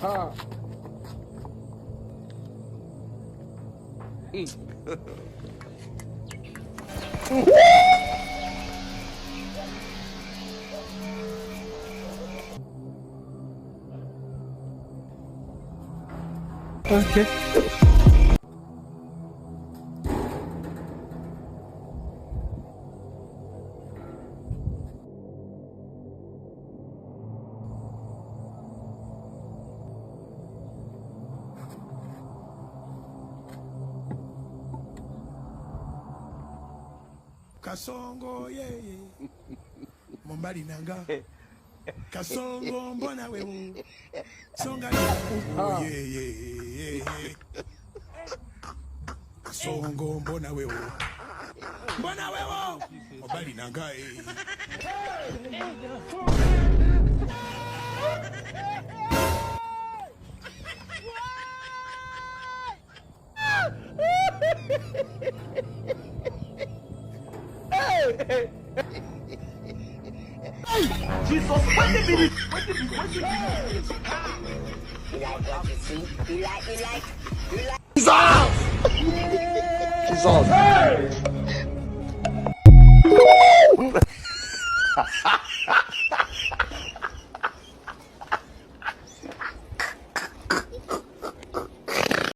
Ha. Okay. Kasongo ye Mombali nanga Kasongo mbona wewe Songa ye Kasongo mbona wewe Mombali nanga Jesus, wait a minute. You like what you see? You like. Jesus.